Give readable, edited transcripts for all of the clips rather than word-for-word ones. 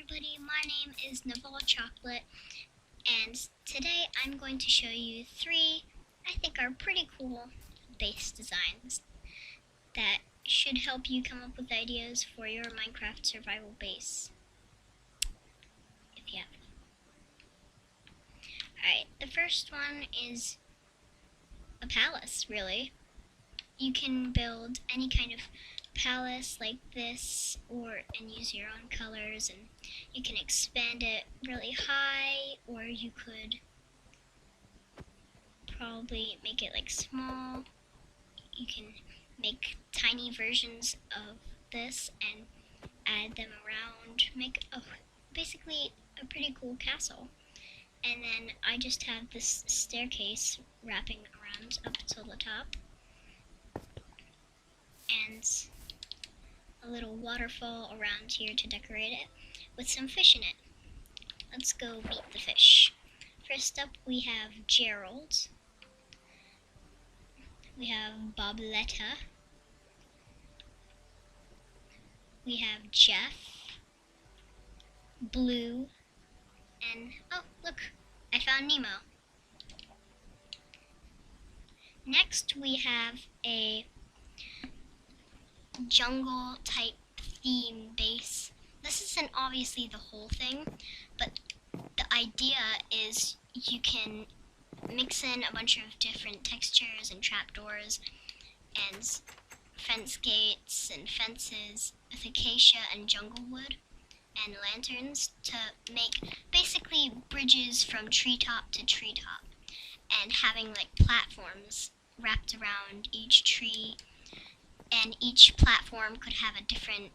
everybody, my name is Navaal Chocolate, and today I'm going to show you three I think are pretty cool base designs that should help you come up with ideas for your Minecraft survival base, if you have. Alright, the first one is a palace, really. You can build any kind of palace like this and use your own colors, and you can expand it really high, or you could probably make it like small. You can make tiny versions of this and add them around, make basically a pretty cool castle. And then I just have this staircase wrapping around up till the top, and a little waterfall around here to decorate it with some fish in it. Let's go meet the fish. First up we have Gerald. We have Bobletta. We have Jeff, Blue, and oh look, I found Nemo. Next we have a jungle type theme base. This isn't obviously the whole thing, but the idea is you can mix in a bunch of different textures and trapdoors and fence gates and fences with acacia and jungle wood and lanterns to make basically bridges from treetop to treetop, and having like platforms wrapped around each tree, and each platform could have a different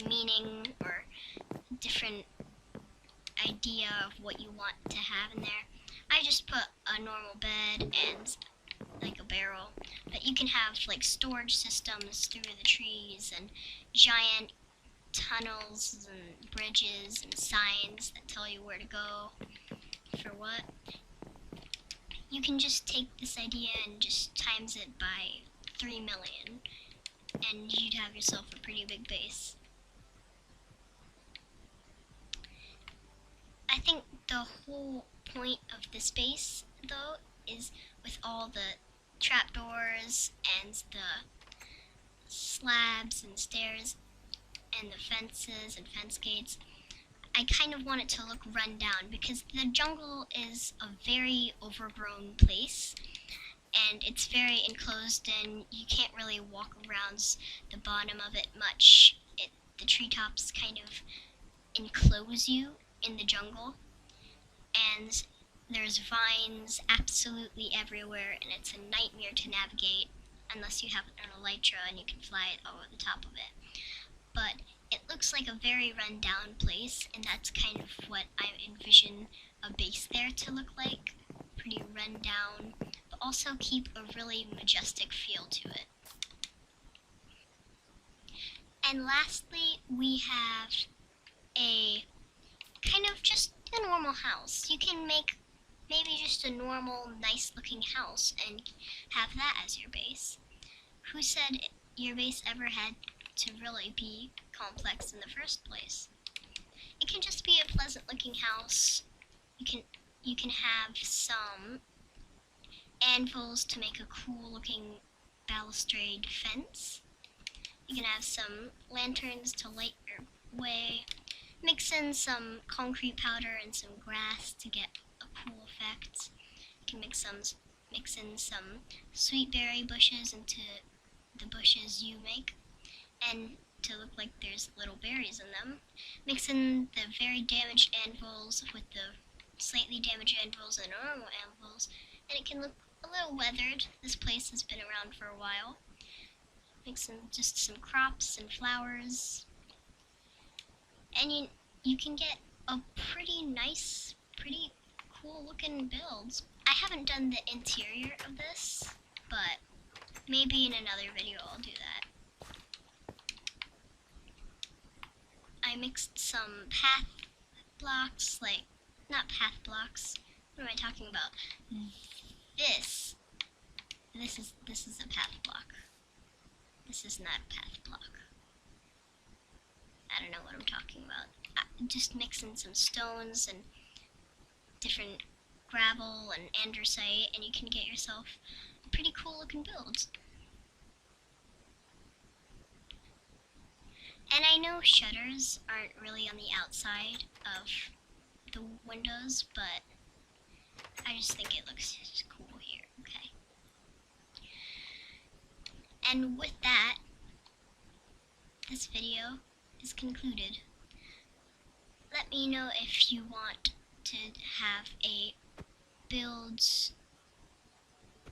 meaning or different idea of what you want to have in there. I just put a normal bed and like a barrel, but you can have like storage systems through the trees and giant tunnels and bridges and signs that tell you where to go for what. You can just take this idea and just times it by 3 million, and you'd have yourself a pretty big base. I think the whole point of this base, though, is with all the trapdoors and the slabs and stairs and the fences and fence gates. I kind of want it to look run down because the jungle is a very overgrown place and it's very enclosed, and you can't really walk around the bottom of it much. The treetops kind of enclose you in the jungle, and there's vines absolutely everywhere, and it's a nightmare to navigate unless you have an elytra and you can fly it over the top of it. But it looks like a very run down place, and that's kind of what I envision a base there to look like. Pretty run down, but also keep a really majestic feel to it. And lastly, we have a kind of just a normal house. You can make maybe just a normal, nice looking house and have that as your base. Who said your base ever had to really be complex in the first place? It can just be a pleasant looking house. You can have some anvils to make a cool looking balustrade fence. You can have some lanterns to light your way. Mix in some concrete powder and some grass to get a cool effect. You can mix in some sweet berry bushes into the bushes you make, and to look like there's little berries in them. Mix in the very damaged anvils with the slightly damaged anvils and normal anvils, and it can look a little weathered. This place has been around for a while. Mix in just some crops and flowers, and you can get a pretty nice, pretty cool looking build. I haven't done the interior of this, but maybe in another video I'll do that. I mixed some path blocks, not path blocks. What am I talking about? This is a path block. This is not a path block. I don't know what I'm talking about. just mix in some stones and different gravel and andesite, and you can get yourself a pretty cool looking build. And I know shutters aren't really on the outside of the windows, but I just think it looks cool here, okay? And with that, this video is concluded. Let me know if you want to have a builds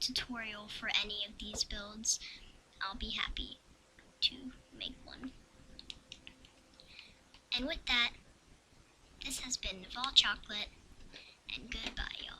tutorial for any of these builds. I'll be happy to make one. And with that, this has been Navaal Chocolate, and goodbye, y'all.